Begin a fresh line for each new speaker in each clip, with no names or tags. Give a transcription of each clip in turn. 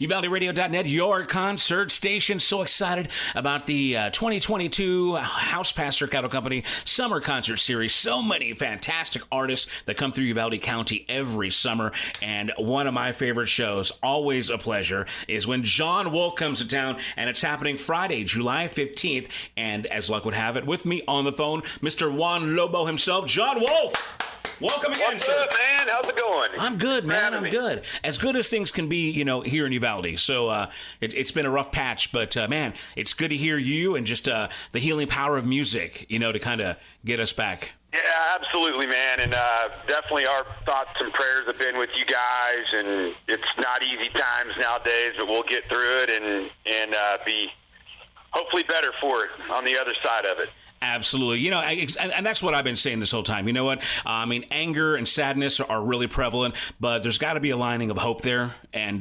UvaldeRadio.net, your concert station. So excited about the 2022 House Pasture Cattle Company Summer Concert Series. So many fantastic artists that come through Uvalde County every summer. And one of my favorite shows, always a pleasure, is when Jon Wolfe comes to town. And it's happening Friday, July 15th. And as luck would have it, with me on the phone, Mr. Juan Lobo himself, Jon Wolfe. Welcome again,
What's
sir.
up, man? How's it going?
I'm good, man. I'm good. As good as things can be, here in Uvalde. So it's been a rough patch, but man, it's good to hear you and just the healing power of music, to kind of get us back.
Yeah, absolutely, man. And definitely our thoughts and prayers have been with you guys. And it's not easy times nowadays, but we'll get through it and be hopefully better for it on the other side of it.
Absolutely. And that's what I've been saying this whole time. You know what? Anger and sadness are really prevalent, but there's got to be a lining of hope there and,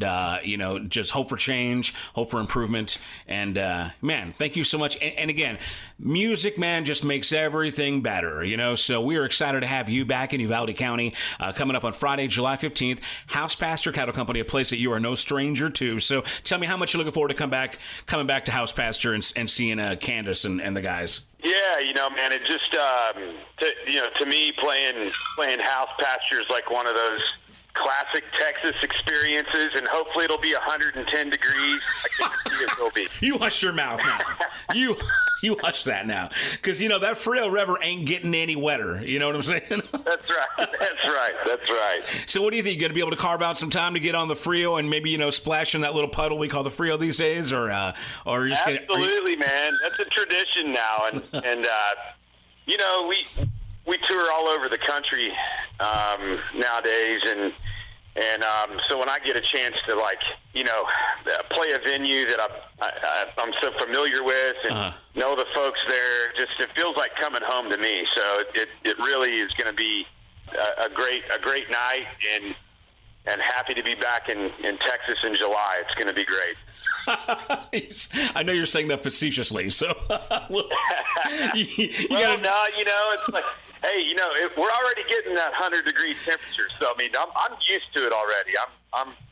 just hope for change, hope for improvement. And, man, thank you so much. And again, music, man, just makes everything better, So we are excited to have you back in Uvalde County coming up on Friday, July 15th. House Pasture Cattle Company, a place that you are no stranger to. So tell me how much you're looking forward to coming back to House Pasture and seeing Candace and the guys.
Yeah, man, it just, to me, playing House Pasture is like one of those classic Texas experiences, and hopefully it'll be 110 degrees. I can see it will be.
You hush your mouth now. You hush that now. Because, that Frio River ain't getting any wetter. You know what I'm saying?
That's right.
So what do you think? You going to be able to carve out some time to get on the Frio and maybe, splash in that little puddle we call the Frio these days? Or just
Absolutely, man. That's a tradition now. And we tour all over the country nowadays, and so when I get a chance to play a venue that I'm so familiar with and know the folks there, it feels like coming home to me. So it really is going to be a great night, and happy to be back in Texas in July. It's going to be great.
I know you're saying that facetiously, so
it's like, hey, we're already getting that 100-degree temperature, so I mean, I'm used to it already.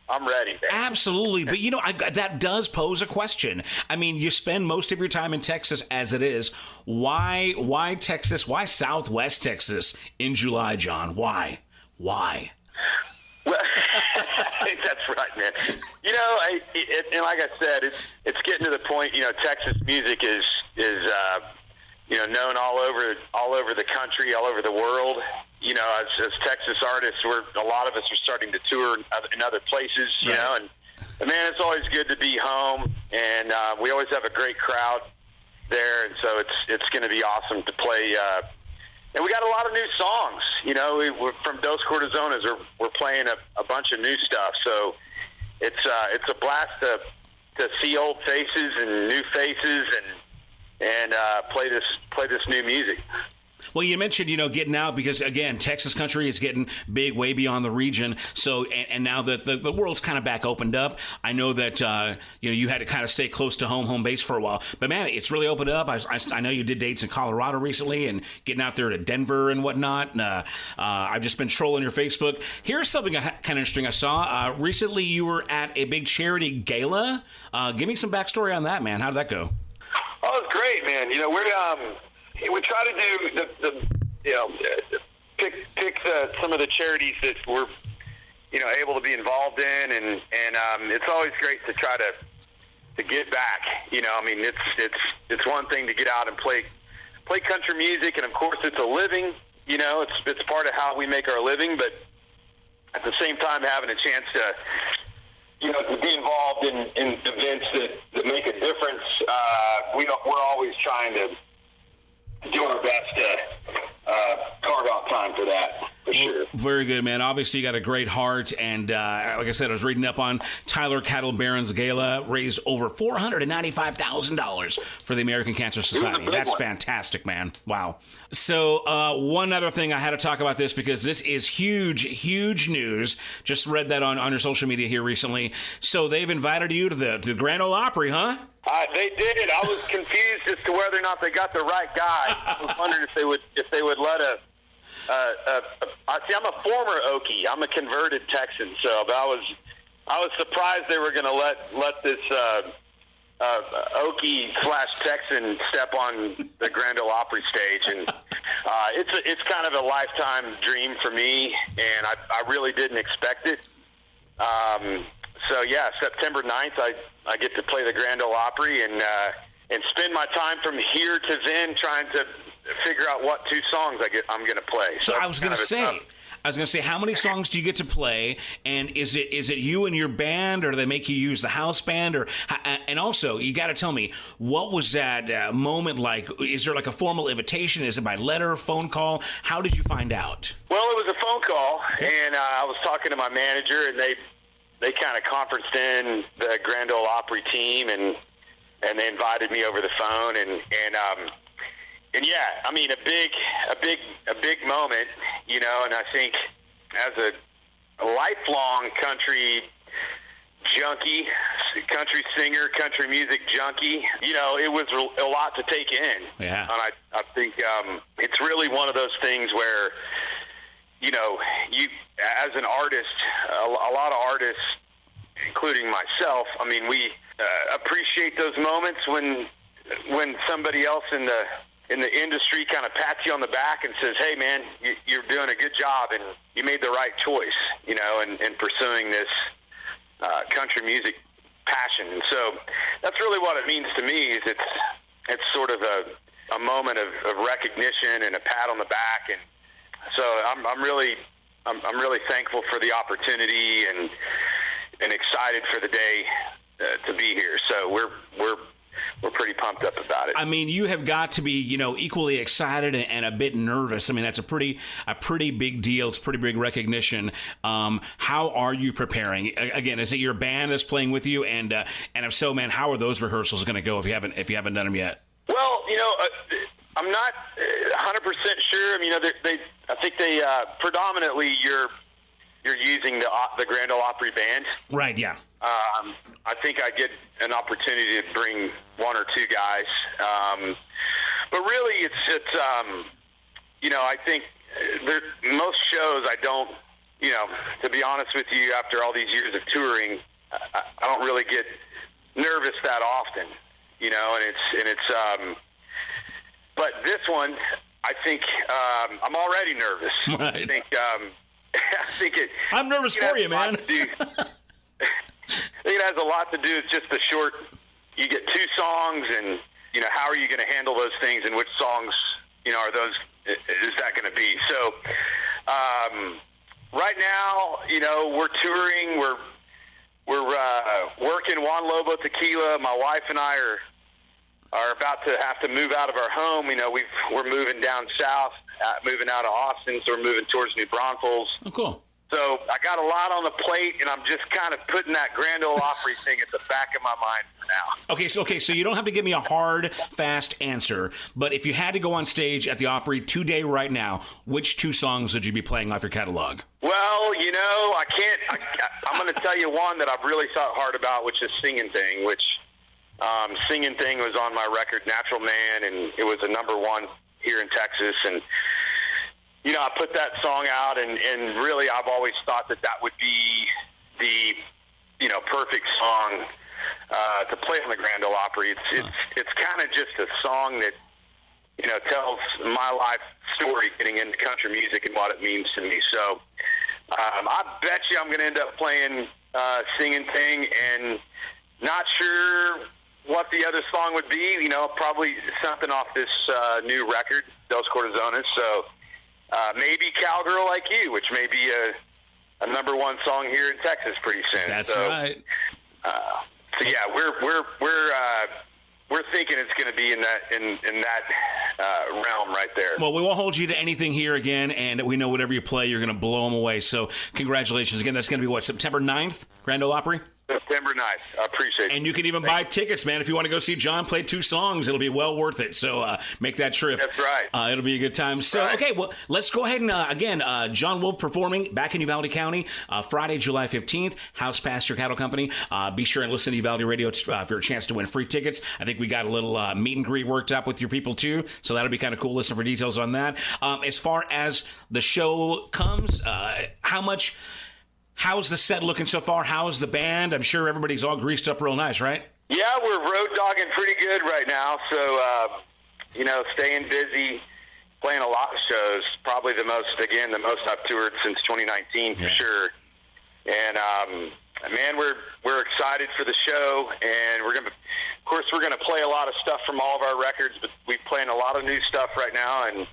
I'm ready, man.
Absolutely, but that does pose a question. I mean, you spend most of your time in Texas as it is. Why Texas? Why Southwest Texas in July, Jon? Why?
Well, that's right, man. And like I said, it's getting to the point. Texas music is known all over the country, all over the world. As Texas artists, a lot of us are starting to tour in other places.
Right.
And man, it's always good to be home, and we always have a great crowd there, and so it's going to be awesome to play. And we got a lot of new songs. We're from Dos Cortizones. We're playing a bunch of new stuff. So it's a blast to see old faces and new faces and play this new music.
Well, you mentioned, getting out because, again, Texas country is getting big way beyond the region. So, and now that the world's kind of back opened up, I know that, you had to kind of stay close to home base for a while. But, man, it's really opened up. I know you did dates in Colorado recently and getting out there to Denver and whatnot. And, I've just been trolling your Facebook. Here's something kind of interesting I saw. Recently, you were at a big charity gala. Give me some backstory on that, man. How did that go?
Oh, it's great, man. We try to do pick some of the charities that we're able to be involved in, and it's always great to try to give back. It's one thing to get out and play country music, and of course it's a living. It's part of how we make our living, but at the same time having a chance to be involved in events that make a difference. We're always trying to do our best to carve out time for that, for sure.
Very good, man. Obviously, you got a great heart, and like I said, I was reading up on Tyler Cattle Barron's Gala, raised over $495,000 for the American Cancer Society. That's fantastic, man. Wow. So one other thing, I had to talk about this because this is huge news. Just read that on your social media here recently. So they've invited you to the Grand Ole Opry, huh?
They did. I was confused as to whether or not they got the right guy. I was wondering if they would let I'm a former Okie. I'm a converted Texan, but I was I was surprised they were going to let this Okie/Texan step on the Grand Ole Opry stage, and it's kind of a lifetime dream for me, and I really didn't expect it. So yeah, September 9th, I get to play the Grand Ole Opry and spend my time from here to then trying to figure out what 2 songs I'm going to play.
So I was going to say, how many songs do you get to play? And is it you and your band, or do they make you use the house band? And also, you got to tell me, what was that moment like? Is there like a formal invitation? Is it by letter, phone call? How did you find out?
Well, it was a phone call, and I was talking to my manager, and they kind of conferenced in the Grand Ole Opry team, and they invited me over the phone, and yeah, I mean, a big moment, you know. And I think as a lifelong country junkie, country singer, country music junkie, you know, it was a lot to take in.
Yeah.
And I think it's really one of those things where, you know, you as an artist, a lot of artists, including myself, I mean, we appreciate those moments when somebody else in the industry kind of pats you on the back and says, "Hey, man, you're doing a good job, and you made the right choice," you know, in pursuing this country music passion. And so that's really what it means to me. Is it's sort of a moment of recognition and a pat on the back, and so I'm really thankful for the opportunity and excited for the day to be here. So we're pretty pumped up about it.
I mean, you have got to be, you know, equally excited and a bit nervous. I mean, that's a pretty big deal. It's pretty big recognition. How are you preparing? Again, is it your band that's playing with you? And if so, man, how are those rehearsals going to go if you haven't done them yet?
Well, you know, I'm not 100% sure. I mean, I think they predominantly you're using the Grand Ole Opry band.
Right. Yeah.
I think I get an opportunity to bring 1 or 2 guys. But really it's you know, I think most shows I don't, you know, to be honest with you, after all these years of touring, I don't really get nervous that often, you know, and it's but this one, I think I'm already nervous.
Right.
I think
I'm nervous for you, man.
I think it has a lot to do with just the short. You get 2 songs, and you know, how are you going to handle those things, and which songs, you know, are those? Is that going to be? So, right now, you know, we're touring. We're working Juan Lobo Tequila. My wife and I are about to have to move out of our home. You know, we're moving down south, moving out of Austin, so we're moving towards New Braunfels.
Oh, cool.
So I got a lot on the plate, and I'm just kind of putting that Grand Ole Opry thing at the back of my mind for now.
Okay, so you don't have to give me a hard, fast answer, but if you had to go on stage at the Opry today, right now, which 2 songs would you be playing off your catalog?
Well, you know, I'm going to tell you one that I've really thought hard about, which is Singin' Thing, which Singin' Thing was on my record, Natural Man, and it was a #1 here in Texas, and you know, I put that song out, and really I've always thought that would be the, you know, perfect song to play on the Grand Ole Opry. It's kind of just a song that, you know, tells my life story getting into country music and what it means to me. So I bet you I'm going to end up playing Singin' Thing, and not sure what the other song would be. You know, probably something off this new record, Dos Corazones. So maybe Cowgirl Like You, which may be a #1 song here in Texas pretty soon.
That's right.
So yeah, we're thinking it's going to be in that realm right there.
Well, we won't hold you to anything here again, and we know whatever you play, you're going to blow them away. So congratulations again. That's going to be what, September 9th, Grand Ole Opry?
September 9th. I appreciate it.
And you can even buy tickets, man. If you want to go see Jon play 2 songs, it'll be well worth it. So make that trip.
That's right.
It'll be a good time. So,
right.
Okay, well, let's go ahead and, again, Jon Wolfe performing back in Uvalde County, Friday, July 15th, House Pasture Cattle Company. Be sure and listen to Uvalde Radio for a chance to win free tickets. I think we got a little meet and greet worked up with your people, too. So that'll be kind of cool. Listen for details on that. As far as the show comes, how much How's the set looking so far? How's the band? I'm sure everybody's all greased up real nice, right?
Yeah, we're road dogging pretty good right now. So, staying busy, playing a lot of shows. Probably the most I've toured since 2019 for sure. And man, we're excited for the show, and we're gonna play a lot of stuff from all of our records, but we're playing a lot of new stuff right now, and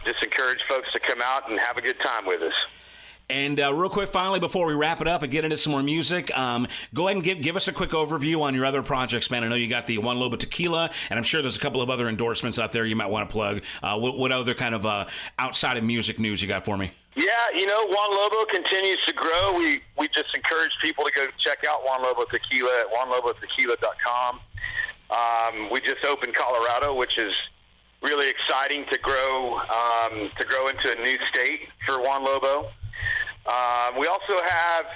just encourage folks to come out and have a good time with us.
And real quick, finally, before we wrap it up and get into some more music, go ahead and give us a quick overview on your other projects, man. I know you got the Juan Lobo Tequila, and I'm sure there's a couple of other endorsements out there you might want to plug. What other kind of outside of music news you got for me?
Yeah, Juan Lobo continues to grow. We just encourage people to go check out Juan Lobo Tequila at juanlobotequila.com. We just opened Colorado, which is really exciting to grow into a new state for Juan Lobo. We also have,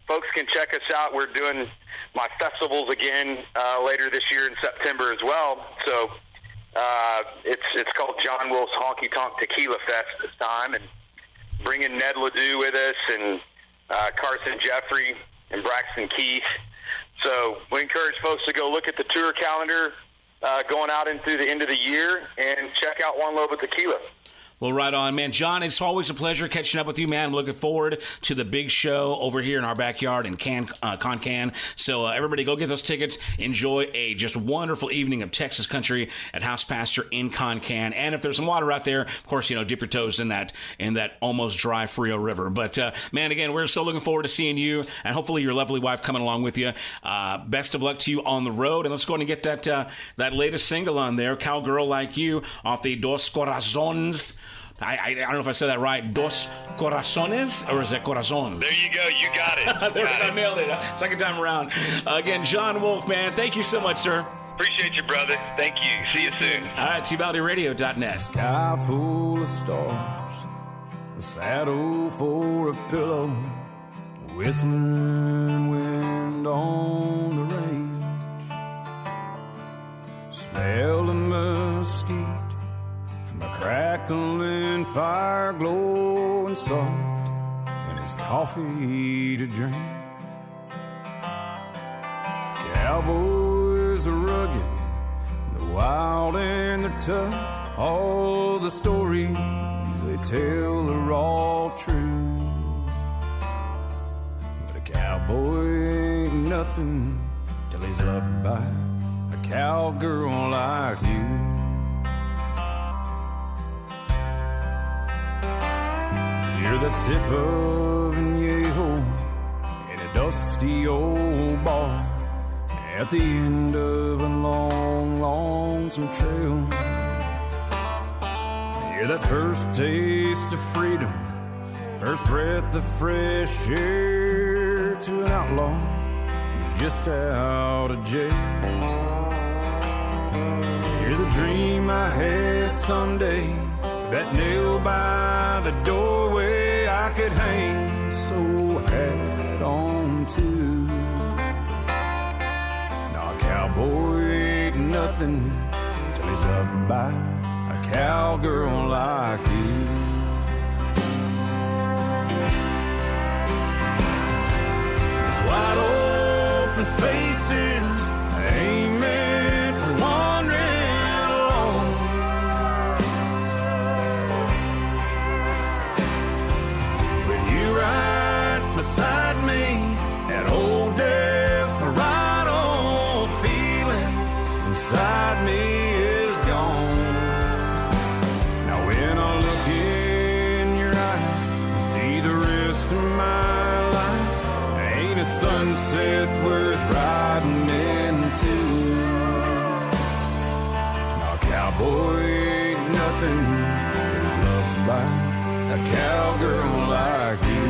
folks can check us out. We're doing my festivals again later this year in September as well. So it's called Jon Wolfe's Honky Tonk Tequila Fest this time, and bringing Ned Ledoux with us, and Carson Jeffrey and Braxton Keith. So we encourage folks to go look at the tour calendar going out into the end of the year and check out Juan Lobo Tequila.
Well, right on, man. John, it's always a pleasure catching up with you, man. I'm looking forward to the big show over here in our backyard in Concan. So everybody go get those tickets. Enjoy a just wonderful evening of Texas country at House Pasture in Concan. And if there's some water out there, of course, dip your toes in that almost dry Frio River. But, man, again, we're so looking forward to seeing you and hopefully your lovely wife coming along with you. Best of luck to you on the road. And let's go ahead and get that latest single on there, Cowgirl Like You, off the Dos Corazones. I don't know if I said that right. Dos Corazones, or is it Corazon?
There you go. You got it.
There we go. Nailed it. Second time around. Again, Jon Wolfe, man. Thank you so much, sir.
Appreciate you, brother. Thank you. See you soon.
All right. TValdyRadio.net.
Sky full of stars, a saddle for a pillow, whistling wind on the range. Smell the mesquite from a crackling fire, glowing soft, and his coffee to drink. Cowboys are rugged, they're wild and they're tough. All the stories they tell are all true. But a cowboy ain't nothing till he's loved by a cowgirl like you. You're that sip of añejo in a dusty old bar at the end of a long, lonesome trail. You're that first taste of freedom, first breath of fresh air to an outlaw just out of jail. You're the dream I had someday, that nail by the doorway I could hang so hat on to. Now a cowboy ain't nothing till he's loved by a cowgirl like you. These wide open spaces ain't meant for wandering alone. But you right beside me, that old desperado feeling inside me is gone. Now when I look in your eyes, you see the rest of my life ain't a sunset worth riding into. Now a cowboy ain't nothing till he's loved by a cowgirl like you.